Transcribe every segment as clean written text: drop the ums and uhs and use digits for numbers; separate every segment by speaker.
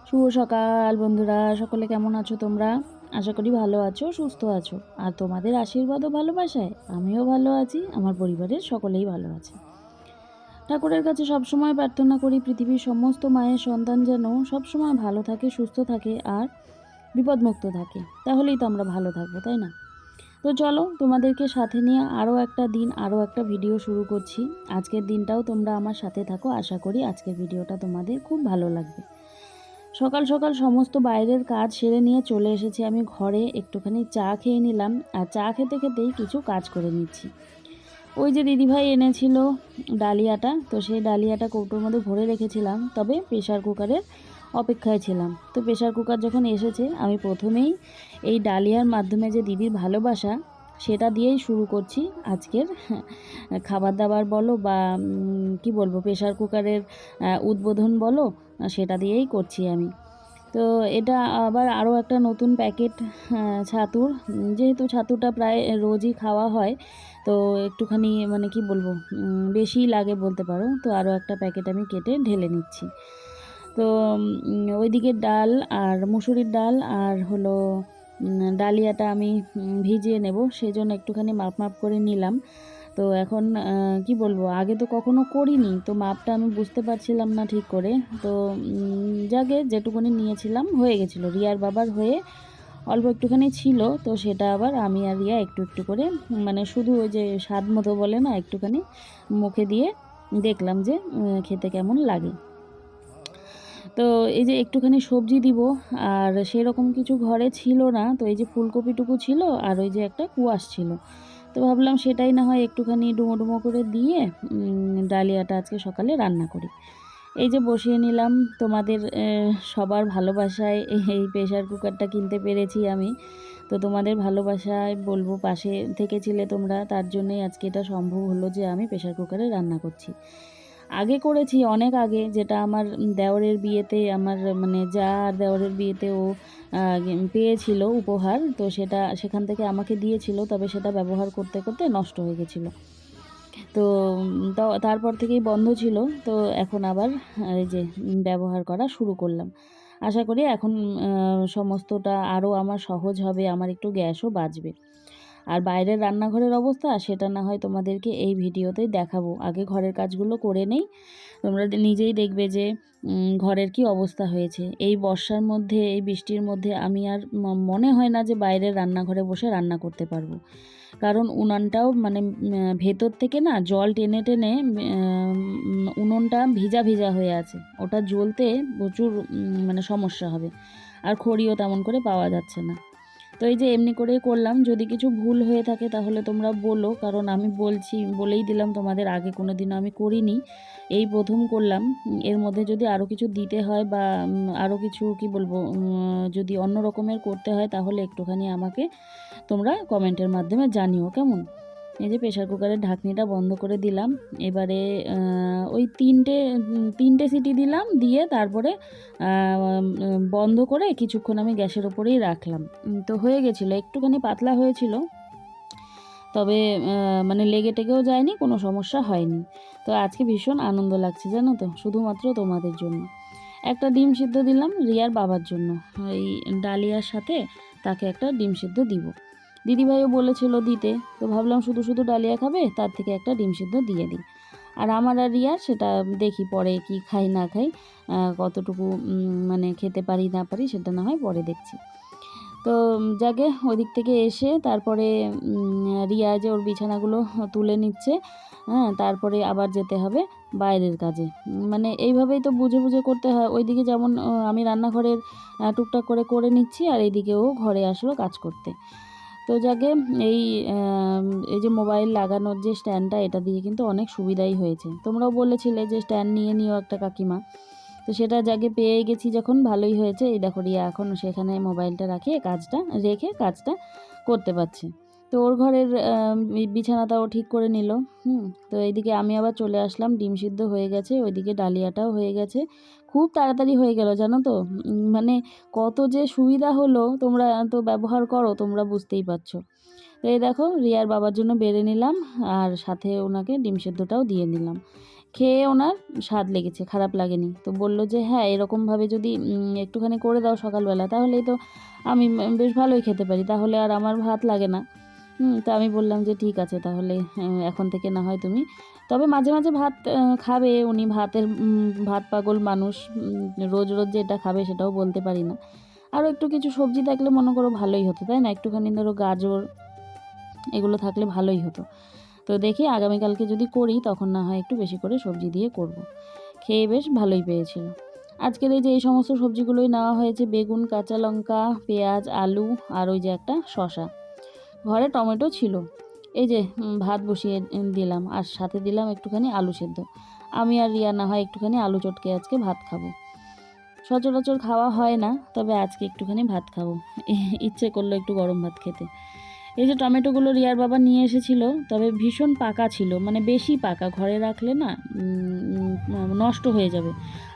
Speaker 1: শুভ সকাল বন্ধুরা, সকলে কেমন আছো তোমরা? আশা করি ভালো আছো, সুস্থ আছো। আর তোমাদের আশীর্বাদ ও ভালোবাসায় আমিও ভালো আছি, আমার পরিবারের সকলেই ভালো আছে। ঠাকুরের কাছে সবসময় প্রার্থনা করি পৃথিবীর সমস্ত মায়ের সন্তান যেন সবসময় ভালো থাকে, সুস্থ থাকে আর বিপদমুক্ত থাকে। তাহলেই তো আমরা ভালো থাকবো, তাই না? তো চলো তোমাদেরকে সাথে নিয়ে আরও একটা দিন, আরও একটা ভিডিও শুরু করছি। আজকের দিনটাও তোমরা আমার সাথে থাকো। আশা করি আজকের ভিডিওটা তোমাদের খুব ভালো লাগবে। সকাল সকাল সমস্ত বাইরের কাজ সেরে নিয়ে চলে এসেছি আমি ঘরে। একটুখানি চা খেয়ে নিলাম, আর চা খেতে খেতেই কিছু কাজ করে নিচ্ছি। ওই যে দিদিভাই এনেছিল ডালিয়াটা, তো সেই ডালিয়াটা কৌটোর মধ্যে ভরে রেখেছিলাম, তবে প্রেশার কুকারের অপেক্ষায় ছিলাম। তো প্রেশার কুকার যখন এসেছে, আমি প্রথমেই এই ডালিয়ার মাধ্যমে যে দিদির ভালোবাসা, সেটা দিয়েই শুরু করছি আজকের খাবার দাবার বলো বা কি বলবো, প্রেশার কুকারের উদ্বোধন বলো, সেটা দিয়েই করছি আমি। তো এটা আবার আরও একটা নতুন প্যাকেট ছাতুর, যেহেতু ছাতুটা প্রায় রোজই খাওয়া হয়, তো একটুখানি মানে কি বলবো, বেশিই লাগে বলতে পারো। তো আরও একটা প্যাকেট আমি কেটে ঢেলে নিচ্ছি। তো ওইদিকে ডাল আর মুসুরির ডাল আর হলো ডালিয়াটা আমি ভিজিয়ে নেব, সেই জন্য একটুখানি মাপ মাপ করে নিলাম। তো এখন কি বলবো, আগে তো কখনো করিনি, তো মাপটা আমি বুঝতে পারছিলাম না ঠিক করে। তো যাকে যেটুকুনি নিয়েছিলাম হয়ে গেছিলো, রিয়ার বাবার হয়ে অল্প একটুখানি ছিল, তো সেটা আবার আমি আর রিয়া একটু একটু করে, মানে শুধু ওই যে স্বাদ মতো বলে না, একটুখানি মুখে দিয়ে দেখলাম যে খেতে কেমন লাগে। তো এই যে একটুখানি সবজি দিব, আর সেরকম কিছু ঘরে ছিল না, তো এই যে ফুলকপিটুকু ছিল আর ওই যে একটা কুয়াশ ছিল, তো ভাবলাম সেটাই না হয় একটুখানি ডুমো ডুমো করে দিয়ে ডালিয়াটা আজকে সকালে রান্না করি। এই যে বসিয়ে নিলাম। তোমাদের সবার ভালোবাসায় এই প্রেশার কুকারটা কিনতে পেরেছি আমি। তো তোমাদের ভালোবাসায় বলবো, পাশে থেকেছিলে তোমরা, তার জন্যই আজকে এটা সম্ভব হলো যে আমি প্রেশার কুকারে রান্না করছি। আগে করেছি অনেক আগে, যেটা আমার দেওরের বিয়েতে, আমার মানে যা আর দেওরের বিয়েতে ও পেয়েছিল উপহার, তো সেটা সেখান থেকে আমাকে দিয়েছিল, তবে সেটা ব্যবহার করতে করতে নষ্ট হয়ে গেছিলো। তো তারপর থেকেই বন্ধ ছিল। তো এখন আবার এই যে ব্যবহার করা শুরু করলাম। আশা করি এখন সমস্তটা আরও আমার সহজ হবে, আমার একটু গ্যাসও বাঁচবে। আর বাইরের রান্নাঘরের অবস্থা সেটা না হয় তোমাদেরকে এই ভিডিওতেই দেখাবো। আগে ঘরের কাজগুলো করে নেই, তোমরা নিজেই দেখবে যে ঘরের কি অবস্থা হয়েছে। এই বর্ষার মধ্যে, এই বৃষ্টির মধ্যে আমি আর মনে হয় না যে বাইরের রান্নাঘরে বসে রান্না করতে পারবো। কারণ উনানটাও মানে ভেতর থেকে না জল টেনে টেনে উনুনটা ভিজা ভিজা হয়ে আছে, ওটা জ্বলতে প্রচুর মানে সমস্যা হবে। আর খড়িও তেমন করে পাওয়া যাচ্ছে না। তো এই যে এমনি করেই করলাম। যদি কিছু ভুল হয়ে থাকে তাহলে তোমরা বলো, কারণ আমি বলেই দিলাম তোমাদের, আগে কোনো দিনও আমি করিনি, এই প্রথম করলাম। এর মধ্যে যদি আরও কিছু দিতে হয় বা আরও কিছু কি বলবো, যদি অন্য রকমের করতে হয়, তাহলে একটুখানি আমাকে তোমরা কমেন্টের মাধ্যমে জানিও, কেমন? এই যে প্রেশার কুকারের ঢাকনিটা বন্ধ করে দিলাম। এবারে ওই তিনটে সিটি দিলাম, দিয়ে তারপরে বন্ধ করে কিছুক্ষণ আমি গ্যাসের ওপরেই রাখলাম। তো হয়ে গেছিলো, একটুখানি পাতলা হয়েছিল, তবে মানে লেগে টেগেও যায়নি, কোনো সমস্যা হয়নি। তো আজকে ভীষণ আনন্দ লাগছে জানো তো, শুধুমাত্র তোমাদের জন্য। একটা ডিম সিদ্ধ দিলাম রিয়ার বাবার জন্য, এই ডালিয়ার সাথে তাকে একটা ডিম সিদ্ধ দিব। দিদিভাইও বলেছিল দিতে, তো ভাবলাম শুধু শুধু ডালিয়া খাবে, তার থেকে একটা ডিম সিদ্ধ দিয়ে দিই। আর আমার আর রিয়ার সেটা দেখি পরে কি খাই না খাই, কতটুকু মানে খেতে পারি না পারি সেটা না হয় পরে দেখছি। তো যাকে ওদিক থেকে এসে তারপরে রিয়া যে ওর বিছানাগুলো তুলে নিচ্ছে, হ্যাঁ, তারপরে আবার যেতে হবে বাইরের কাজে। মানে এইভাবেই তো বুঝে বুঝে করতে হয়। ওইদিকে যেমন আমি রান্নাঘরের টুকটাক করে করে নিচ্ছি, আর এইদিকেও ঘরে আসলো কাজ করতে। তো যাকে এই এই যে মোবাইল লাগানোর যে স্ট্যান্ডটা, এটা দিয়ে কিন্তু অনেক সুবিধাই হয়েছে। তোমরাও বলেছিলে যে স্ট্যান্ড নিয়ে নিও একটা কাকিমা, তো সেটা যাকে পেয়ে গেছি যখন, ভালোই হয়েছে। এই দেখো রিয়া এখন সেখানে মোবাইলটা রেখে কাজটা করতে পারছে। তো ওর ঘরের বিছানাটাও ঠিক করে নিল। তো এইদিকে আমি আবার চলে আসলাম, ডিম সিদ্ধ হয়ে গেছে, ওইদিকে ডালিয়াটাও হয়ে গেছে। খুব তাড়াতাড়ি হয়ে গেল জানো তো, মানে কত যে সুবিধা হলো, তোমরা তো ব্যবহার করো, তোমরা বুঝতেই পারছো। তো এই দেখো রিয়ার বাবার জন্য বেড়ে নিলাম, আর সাথে ওনাকে ডিম সেদ্ধটাও দিয়ে নিলাম। খেয়ে ওনার স্বাদ লেগেছে, খারাপ লাগেনি। তো বলল যে হ্যাঁ এরকমভাবে যদি একটুখানি করে দাও সকালবেলা তাহলেই তো আমি বেশ ভালোই খেতে পারি, তাহলে আর আমার ভাত লাগে না। তো আমি বললাম যে ঠিক আছে তাহলে এখন থেকে না হয় তুমি, তবে মাঝে মাঝে ভাত খাবে উনি, ভাত পাগল মানুষ, রোজ রোজ যে এটা খাবে সেটাও বলতে পারি না। আরও একটু কিছু সবজি থাকলে মনে করো ভালোই হতো, তাই না? একটুখানি ধরো গাজর এগুলো থাকলে ভালোই হতো। তো দেখি আগামীকালকে যদি করি তখন না হয় একটু বেশি করে সবজি দিয়ে করব। খেয়ে বেশ ভালোই পেয়েছিল। আজকের এই যে এই সমস্ত সবজিগুলোই নেওয়া হয়েছে, বেগুন, কাঁচা লঙ্কা, পেঁয়াজ, আলু আর ওই যে একটা শশা, ঘরে টমেটো ছিল। এই যে ভাত বসিয়ে দিলাম আর সাথে দিলাম একটুখানি আলু সেদ্ধ। আমি আর রিয়া না হয় একটুখানি আলু চটকে আজকে ভাত খাবো। সচরাচর খাওয়া হয় না, তবে আজকে একটুখানি ভাত খাবো, ইচ্ছে করলো একটু গরম ভাত খেতে। এই যে টমেটোগুলো রিয়ার বাবা নিয়ে এসেছিল, তবে ভীষণ পাকা ছিল, মানে বেশি পাকা, ঘরে রাখলে না নষ্ট হয়ে যাবে,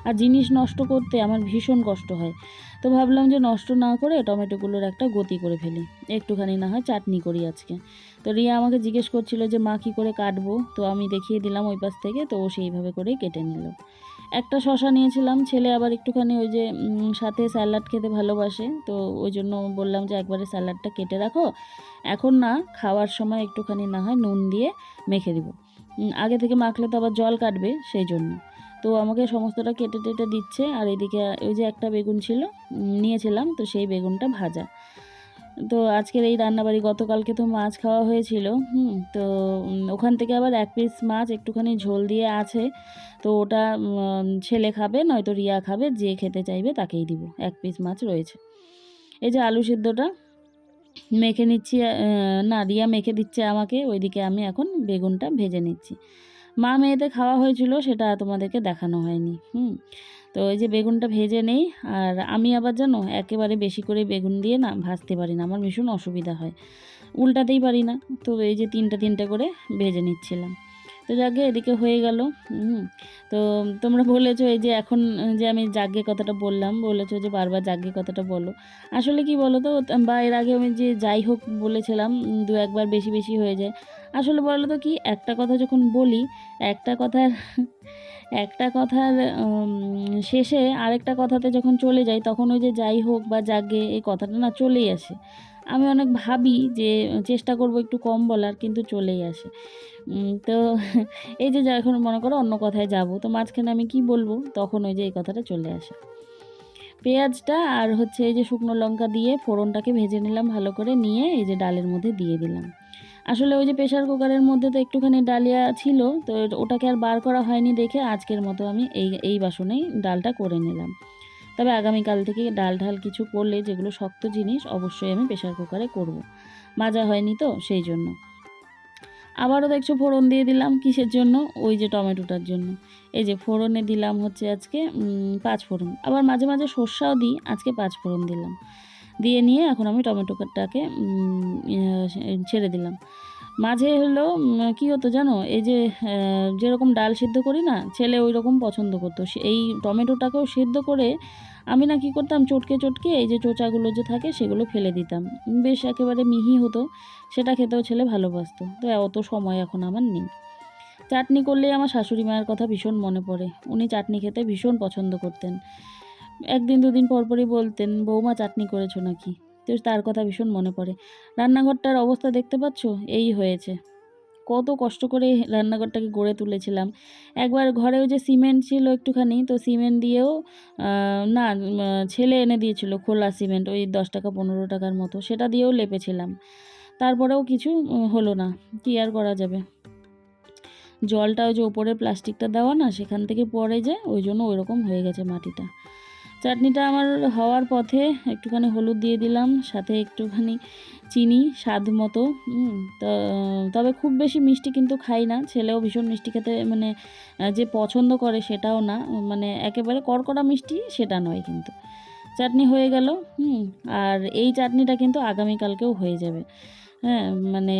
Speaker 1: আর জিনিস নষ্ট করতে আমার ভীষণ কষ্ট হয়। তো ভাবলাম যে নষ্ট না করে টমেটোগুলোর একটা গতি করে ফেলি, একটুখানি না হয় চাটনি করি আজকে। তো রিয়া আমাকে জিজ্ঞেস করছিল যে মা কী করে কাটবো, তো আমি দেখিয়ে দিলাম ওই পাশ থেকে, তো ও সেইভাবে করেই কেটে নিল। একটা শশা নিয়েছিলাম, ছেলে আবার একটুখানি ওই যে সাথে স্যালাড খেতে ভালোবাসে, তো ওই জন্য বললাম যে একবারে স্যালাডটা কেটে রাখো, এখন না খাওয়ার সময় একটুখানি না হয় নুন দিয়ে মেখে দিব, আগে থেকে মাখলে তো আবার জল কাটবে, সেই জন্য। তো আমাকে সমস্তটা কেটে টেটে দিচ্ছে, আর এদিকে ওই যে একটা বেগুন ছিল নিয়েছিলাম, তো সেই বেগুনটা ভাজা। তো আজকের এই রান্নাবাড়ি, গতকালকে তো মাছ খাওয়া হয়েছিল, তো ওখান থেকে আবার এক পিস মাছ একটুখানি ঝোল দিয়ে আছে, তো ওটা ছেলে খাবে নয়তো রিয়া খাবে, যে খেতে চাইবে তাকেই দিব, এক পিস মাছ রয়েছে। এই যে আলু সিদ্ধটা মেখে নিচ্ছি, না রিয়া মেখে দিচ্ছে আমাকে, ওইদিকে আমি এখন বেগুনটা ভেজে নিচ্ছি। মা মেয়েতে খাওয়া হয়েছিল, সেটা তোমাদেরকে দেখানো হয়নি। তো এই যে বেগুনটা ভেজে নেই, আর আমি আবার জানো একেবারে বেশি করে বেগুন দিয়ে না ভাজতে পারি না, আমার ভীষণ অসুবিধা হয়, উল্টাতেই পারি না। তো এই যে তিনটা তিনটা করে ভেজে নিচ্ছিলাম। তো যাকে এদিকে হয়ে গেল। তো তোমরা বলেছো এই যে এখন যে আমি যাজ্ঞে কথাটা বললাম, বলেছো যে বারবার যাজ্ঞে কথাটা বলো। আসলে কি বলো তো, বা এর আগে আমি যে যাই হোক বলেছিলাম, দু একবার বেশি বেশি হয়ে যায়। আসলে বলো তো কি, একটা কথা যখন বলি, একটা কথার একটা কথার শেষে আরেকটা কথাতে যখন চলে যাই, তখন ওই যে যাই হোক বা যাজ্ঞে এই কথাটা না চলেই আসে। আমি অনেক ভাবি যে চেষ্টা করব একটু কম বলার, কিন্তু চলেই আসে। তো এই যে এখন মনে করো অন্য কথায় যাব, তো মাঝখানে আমি কি বলবো, তখন ওই যে এই কথাটা চলে আসে। পেঁয়াজটা আর হচ্ছে এই যে শুকনো লঙ্কা দিয়ে ফোড়নটাকে ভেজে নিলাম ভালো করে, নিয়ে এই যে ডালের মধ্যে দিয়ে দিলাম। আসলে ওই যে প্রেশার কুকারের মধ্যে তো একটুখানি ডালিয়া ছিল, তো ওটাকে আর বার করা হয়নি দেখে আজকের মতো আমি এই বাসনেই ডালটা করে নিলাম। তবে আগামীকাল থেকে ডাল ঢাল কিছু করলে, যেগুলো শক্ত জিনিস, অবশ্যই আমি প্রেশার কুকারে করব। মাজা হয়নি তো সেই জন্য। আবারও দেখছো ফোড়ন দিয়ে দিলাম, কিসের জন্য? ওই যে টমেটোটার জন্য। এই যে ফোড়নে দিলাম হচ্ছে আজকে 5 ফোড়ন, আবার মাঝে মাঝে সর্ষাও দিই, আজকে 5 ফোড়ন দিলাম। দিয়ে নিয়ে এখন আমি টমেটোটাকে ছেড়ে দিলাম। মাঝে হলো কী হতো জানো, এই যে যেরকম ডাল সিদ্ধ করি না, ছেলে ওই রকম পছন্দ করতো, এই টমেটোটাকেও সিদ্ধ করে আমি না কী করতাম, চটকে চটকে এই যে চোচাগুলো যে থাকে সেগুলো ফেলে দিতাম, বেশ একেবারে মিহি হতো, সেটা খেতেও ছেলে ভালোবাসতো। তো অত সময় এখন আমার নেই। চাটনি করলেই আমার শাশুড়ি মায়ের কথা ভীষণ মনে পড়ে, উনি চাটনি খেতে ভীষণ পছন্দ করতেন। একদিন দুদিন পরপরই বলতেন, বৌমা চাটনি করেছো নাকি? তো তার কথা ভীষণ মনে পড়ে। রান্নাঘরটার অবস্থা দেখতে পাচ্ছ, এই হয়েছে। কত কষ্ট করে রান্নাঘরটাকে গড়ে তুলেছিলাম। একবার ঘরে ওই যে সিমেন্ট ছিল একটুখানি, তো সিমেন্ট দিয়েও না ছেলে এনে দিয়েছিল খোলা সিমেন্ট, ওই 10 টাকা 15 টাকার মতো, সেটা দিয়েও লেপেছিলাম। তারপরেও কিছু হলো না, কী আর করা যাবে। জলটা ওই যে ওপরে প্লাস্টিকটা দেওয়া না, সেখান থেকে পড়ে যায়, ওই জন্য ওইরকম হয়ে গেছে মাটিটা। চাটনিটা আমার হওয়ার পথে একটুখানি হলুদ দিয়ে দিলাম, সাথে একটুখানি চিনি স্বাদ মতো। তো তবে খুব বেশি মিষ্টি কিন্তু খাই না, ছেলেও ভীষণ মিষ্টি খেতে মানে যে পছন্দ করে সেটাও না, মানে একেবারে কড়কড়া মিষ্টি সেটা নয় কিন্তু। চাটনি হয়ে গেল। আর এই চাটনিটা কিন্তু আগামীকালকেও হয়ে যাবে। হ্যাঁ, মানে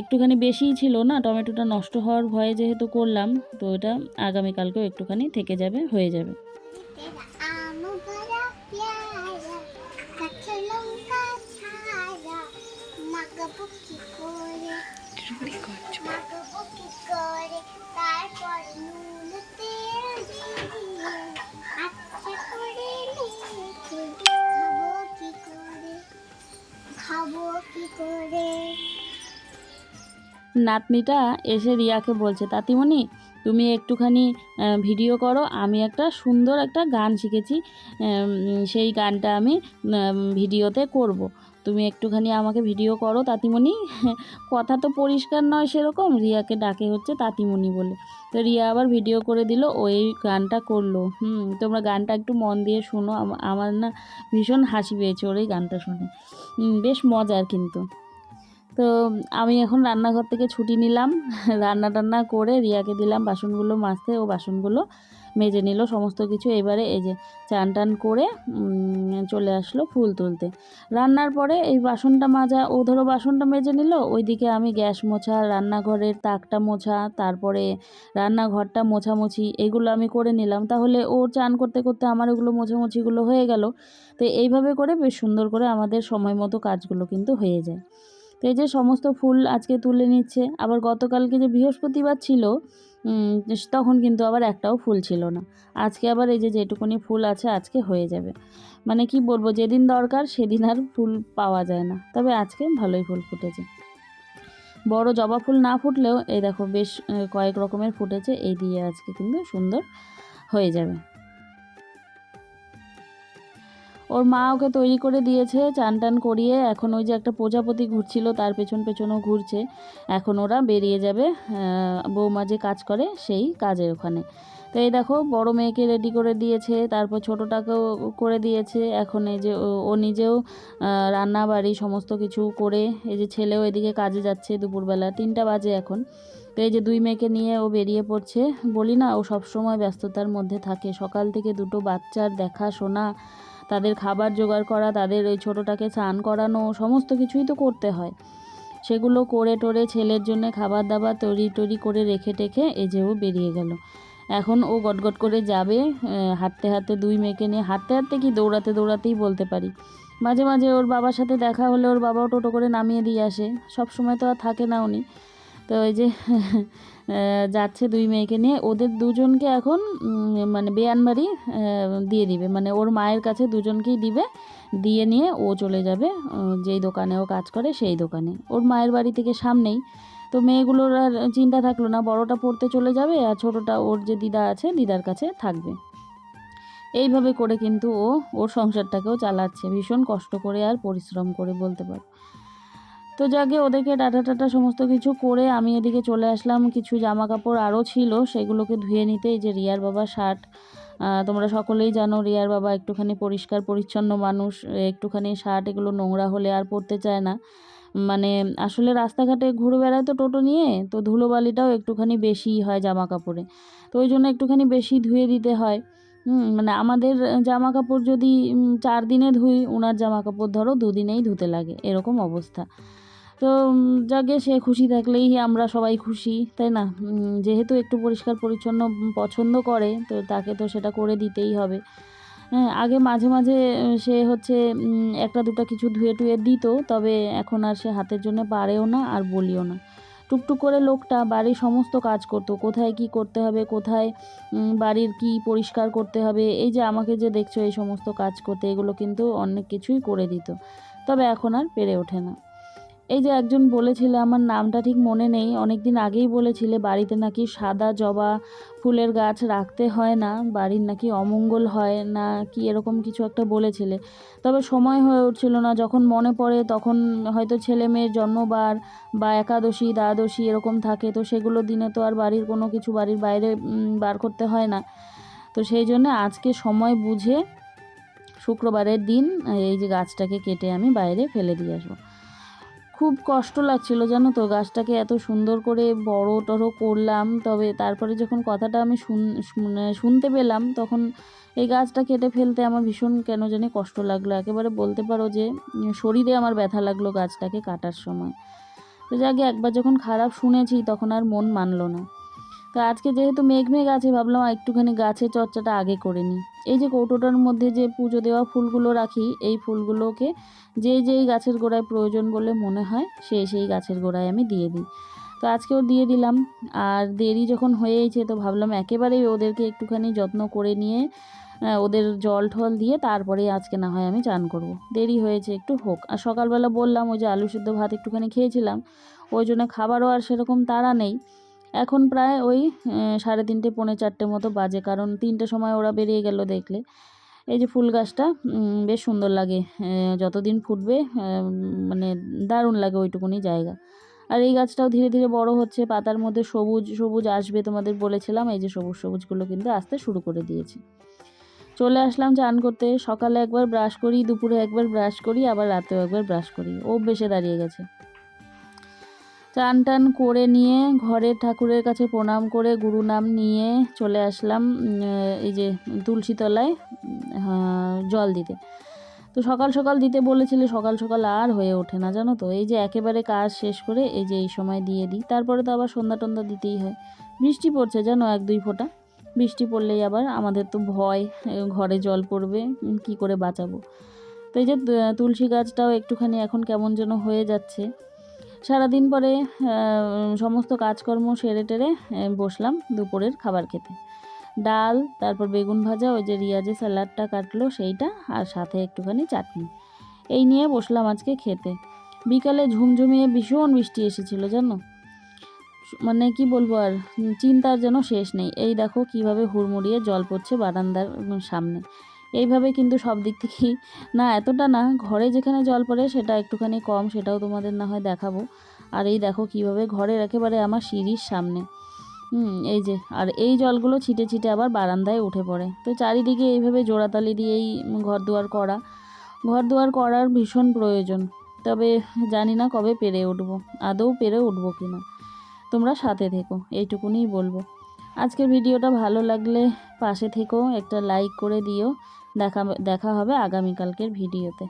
Speaker 1: একটুখানি বেশিই ছিল না, টমেটোটা নষ্ট হওয়ার ভয়ে যেহেতু করলাম, তো এটা আগামীকালকেও একটুখানি থেকে যাবে, হয়ে যাবে।
Speaker 2: মাখাবো কি করে তারপর নুন তেল দিয়ে আচ্ছা করে মেখে খাবো কি করে।
Speaker 1: নাতনিটা এসে রিয়াকে বলছে, তাতিমণি তুমি একটুখানি ভিডিও করো, আমি একটা সুন্দর একটা গান শিখেছি, সেই গানটা আমি ভিডিওতে করব, তুমি একটুখানি আমাকে ভিডিও করো তাতিমণি। কথা তো পরিষ্কার নয় সেরকম, রিয়াকে ডাকে হচ্ছে তাতিমণি বলে। তো রিয়া আবার ভিডিও করে দিল, ওই গানটা করলো। তোমরা গানটা একটু মন দিয়ে শোনো, আমার না ভীষণ হাসি পেয়েছে ওর এই গানটা শুনে, বেশ মজার কিন্তু। তো আমি এখন রান্নাঘর থেকে ছুটি নিলাম, রান্না টান্না করে রিয়াকে দিলাম বাসনগুলো মাজতে, ও বাসনগুলো মেজে নিল সমস্ত কিছু। এবারে এই যে চান টান করে চলে আসলো ফুল তুলতে। রান্নার পরে এই বাসনটা মাজা, ও ধরো বাসনটা মেজে নিল, ওইদিকে আমি গ্যাস মোছা, রান্নাঘরের তাকটা মোছা, তারপরে রান্নাঘরটা মোছামুছি, এগুলো আমি করে নিলাম। তাহলে ও চান করতে করতে আমার ওগুলো মোছামুছিগুলো হয়ে গেল। তো এইভাবে করে বেশ সুন্দর করে আমাদের সময় মতো কাজগুলো কিন্তু হয়ে যায়। তো এই যে সমস্ত ফুল আজকে তুলে নিচ্ছে। আবার গতকালকে যে বৃহস্পতিবার ছিল, তখন কিন্তু আবার একটাও ফুল ছিল না। আজকে আবার এই যে যেটুকুনি ফুল আছে আজকে হয়ে যাবে। মানে কি বলবো, যেদিন দরকার সেদিন আর ফুল পাওয়া যায় না, তবে আজকে ভালোই ফুল ফুটেছে। বড় জবা ফুল না ফুটলেও এই দেখো বেশ কয়েক রকমের ফুটেছে, এই দিয়ে আজকে কিন্তু সুন্দর হয়ে যাবে। ওর মা ওকে তৈরি করে দিয়েছে চান টান করিয়ে। এখন ওই যে একটা প্রজাপতি ঘুরছিল তার পেছন পেছনও ঘুরছে। এখন ওরা বেরিয়ে যাবে বৌমা যে কাজ করে সেই কাজের ওখানে। তো এই দেখো বড় মেয়েকে রেডি করে দিয়েছে, তারপর ছোটোটাকেও করে দিয়েছে। এখন এই যে ও নিজেও রান্না বাড়ি সমস্ত কিছু করে, এই যে ছেলেও এদিকে কাজে যাচ্ছে, দুপুরবেলা 3টা বাজে এখন। তো এই যে 2 মেয়েকে নিয়ে ও বেরিয়ে পড়ছে। বলি না, ও সবসময় ব্যস্ততার মধ্যে থাকে, সকাল থেকে 2টো বাচ্চার দেখাশোনা, তাদের খাবার জোগাড় করা, তাদের ওই ছোটোটাকে স্নান করানো, সমস্ত কিছুই তো করতে হয়। সেগুলো করে টোরে ছেলের জন্য খাবার দাবার তৈরি করে রেখে টেখে এই যে ও বেরিয়ে গেল। এখন ও গটগট করে যাবে হাঁটতে হাঁটতে, 2 মেয়েকে নিয়ে হাঁটতে হাঁটতে কি দৌড়াতে দৌড়াতেই বলতে পারি। মাঝে মাঝে ওর বাবার সাথে দেখা হলে ওর বাবাও টোটো করে নামিয়ে দিয়ে আসে, সব সময় তো আর থাকে না উনি। তো ওই যে যাচ্ছে 2 মেয়েকে নিয়ে, ওদের দুজনকে এখন মানে বেয়ানবাড়ি দিয়ে দিবে, মানে ওর মায়ের কাছে দুজনকেই দিবে, দিয়ে নিয়ে ও চলে যাবে যেই দোকানে ও কাজ করে সেই দোকানে, ওর মায়ের বাড়ি থেকে সামনেই। তো মেয়েগুলোর আর চিন্তা থাকলো না, বড়টা পড়তে চলে যাবে আর ছোটোটা ওর যে দিদা আছে দিদার কাছে থাকবে। এইভাবে করে কিন্তু ও ওর সংসারটাকেও চালাচ্ছে, ভীষণ কষ্ট করে আর পরিশ্রম করে বলতে পারো। তো যাকে ওদেরকে টাটা টাটা সমস্ত কিছু করে আমি এদিকে চলে আসলাম। কিছু জামা কাপড় আরও ছিল সেগুলোকে ধুয়ে নিতে। এই যে রিয়ার বাবা শার্ট, তোমরা সকলেই জানো রিয়ার বাবা একটুখানি পরিষ্কার পরিচ্ছন্ন মানুষ, একটুখানি শার্ট এগুলো নোংরা হলে আর পরতে চায় না। মানে আসলে রাস্তাঘাটে ঘুরে বেড়ায় তো টোটো নিয়ে, তো ধুলোবালিটাও একটুখানি বেশি হয় জামা কাপড়ে, তো ওই জন্য একটুখানি বেশি ধুয়ে দিতে হয়। মানে আমাদের জামা কাপড় যদি 4 দিনে ধুই, ওনার জামা কাপড় ধরো 2 দিনেই ধুতে লাগে, এরকম অবস্থা। তো যাকে সে খুশি থাকলেই আমরা সবাই খুশি, তাই না? যেহেতু একটু পরিষ্কার পরিচ্ছন্ন পছন্দ করে, তো তাকে তো সেটা করে দিতেই হবে। হ্যাঁ, আগে মাঝে মাঝে সে হচ্ছে একটা দুটা কিছু ধুয়ে টুয়ে দিত, তবে এখন আর সে হাতের জন্য পারেও না আর বলিও না। টুকটুক করে লোকটা বাড়ির সমস্ত কাজ করতো, কোথায় কি করতে হবে, কোথায় বাড়ির কি পরিষ্কার করতে হবে, এই যে আমাকে যে দেখছো এই সমস্ত কাজ করতে, এগুলো কিন্তু অনেক কিছুই করে দিত, তবে এখন আর পেরে ওঠে না। এই যে একজন বলেছিলে, আমার নামটা ঠিক মনে নেই, অনেক দিন আগেই বলেছিলে বাড়িতে নাকি সাদা জবা ফুলের গাছ রাখতে হয় না, বাড়ির নাকি অমঙ্গল হয় না কি এরকম কিছু একটা বলেছিলে। তবে সময় হয়ে উঠছিল না, যখন মনে পড়ে তখন হয়তো ছেলে মেয়ের জন্মবার বা একাদশী দ্বাদশী এরকম থাকে, তো সেগুলো দিনে তো আর বাড়ির কোনো কিছু বাড়ির বাইরে বার করতে হয় না। তো সেই জন্য আজকে সময় বুঝে শুক্রবারের দিন এই যে গাছটাকে কেটে আমি বাইরে ফেলে দিয়ে আসবো। খুব কষ্ট লাগছিল জানো তো, গাছটাকে এত সুন্দর করে বড় টড়ো করলাম, তবে তারপরে যখন কথাটা আমি শুনতে পেলাম, তখন এই গাছটা কেটে ফেলতে আমার ভীষণ কেন জানি কষ্ট লাগলো, একেবারে বলতে পারো যে শরীরে আমার ব্যথা লাগলো গাছটাকে কাটার সময়। তো যাকে একবার যখন খারাপ শুনেছি তখন আর মন মানলো না। তো আজকে যেহেতু মেঘ মেঘ আছে, ভাবলাম একটুখানি গাছের চর্চাটা আগে করে নিই। এই যে কৌটোটার মধ্যে যে পুজো দেওয়া ফুলগুলো রাখি, এই ফুলগুলোকে যেই গাছের গোড়ায় প্রয়োজন বলে মনে হয় সেই গাছের গোড়ায় আমি দিয়ে দিই। তো আজকেও দিয়ে দিলাম। আর দেরি যখন হয়েইছে তো ভাবলাম একেবারেই ওদেরকে একটুখানি যত্ন করে নিয়ে ওদের জল ঠল দিয়ে তারপরে আজকে না হয় আমি চান করব। দেরি হয়েছে, একটু হোক। আর সকালবেলা বললাম ওই যে আলু সিদ্ধ ভাত একটুখানি খেয়েছিলাম, ওই জন্য খাবারও আর সেরকম তাড়া নেই। এখন প্রায় ওই 3:30 পৌনে 4টে মতো বাজে, কারণ 3টের সময় ওরা বেরিয়ে গেল। দেখলে এই যে ফুল গাছটা বেশ সুন্দর লাগে, যতদিন ফুটবে মানে দারুণ লাগে ওইটুকুনি জায়গা। আর এই গাছটাও ধীরে ধীরে বড় হচ্ছে, পাতার মধ্যে সবুজ সবুজ আসবে, তোমাদের বলেছিলাম। এই যে সবুজ সবুজগুলো কিন্তু আসতে শুরু করে দিয়েছে। চলে আসলাম চান করতে। সকালে একবার ব্রাশ করি, দুপুরে একবার ব্রাশ করি, আবার রাতেও একবার ব্রাশ করি, অভ্যেসে দাঁড়িয়ে গেছে। চান টান করে নিয়ে ঘরের ঠাকুরের কাছে প্রণাম করে গুরু নাম নিয়ে চলে আসলাম এই যে তুলসী তলায় জল দিতে। তো সকাল সকাল দিতে বলেছিলে, সকাল সকাল আর হয়ে ওঠে না জানো তো। এই যে একেবারে কাজ শেষ করে এই যে এই সময় দিয়ে দিই, তারপরে তো আবার সন্ধ্যা টন্ধ্যা দিতেই হয়। বৃষ্টি পড়ছে জানো, 1-2 ফোঁটা। বৃষ্টি পড়লেই আবার আমাদের তো ভয়, ঘরে জল পড়বে, কি করে বাঁচাবো। তো এই যে তুলসী গাছটাও একটুখানি এখন কেমন যেন হয়ে যাচ্ছে। সারাদিন পরে সমস্ত কাজকর্ম সেরে টেরে বসলাম দুপুরের খাবার খেতে। ডাল, তারপর বেগুন ভাজা, ওই যে রিয়া যে স্যালাডটা কাটলো সেইটা, আর সাথে একটুখানি চাটনি, এই নিয়ে বসলাম আজকে খেতে। বিকালে ঝুমঝুমিয়ে ভীষণ বৃষ্টি এসেছিলো জানো, মানে কি বলবো আর, চিন্তার যেন শেষ নেই। এই দেখো কিভাবে হুড়মুড়িয়ে জল পড়ছে বারান্দার সামনে। এইভাবে কিন্তু সব দিক থেকেই, না এতটা না, ঘরে যেখানে জল পড়ে সেটা একটুখানি কম, সেটাও তোমাদের না হয় দেখাবো। আর এই দেখো কিভাবে ঘরের একেবারে আমার সিঁড়ির সামনে, এই যে, আর এই জলগুলো ছিটে ছিটে আবার বারান্দায় উঠে পড়ে। তো চারিদিকে এইভাবে জোড়াতালি দিয়েই ঘর দুয়ার করার ভীষণ প্রয়োজন। তবে জানি না কবে পেরে উঠবো, আদৌ পেরে উঠবো কিনা। তোমরা সাথে থেকো, এইটুকুনিই বলবো। আজকের ভিডিওটা ভালো লাগলে পাশে থেকো, একটা লাইক করে দিও। দেখা হবে আগামীকালকের ভিডিওতে।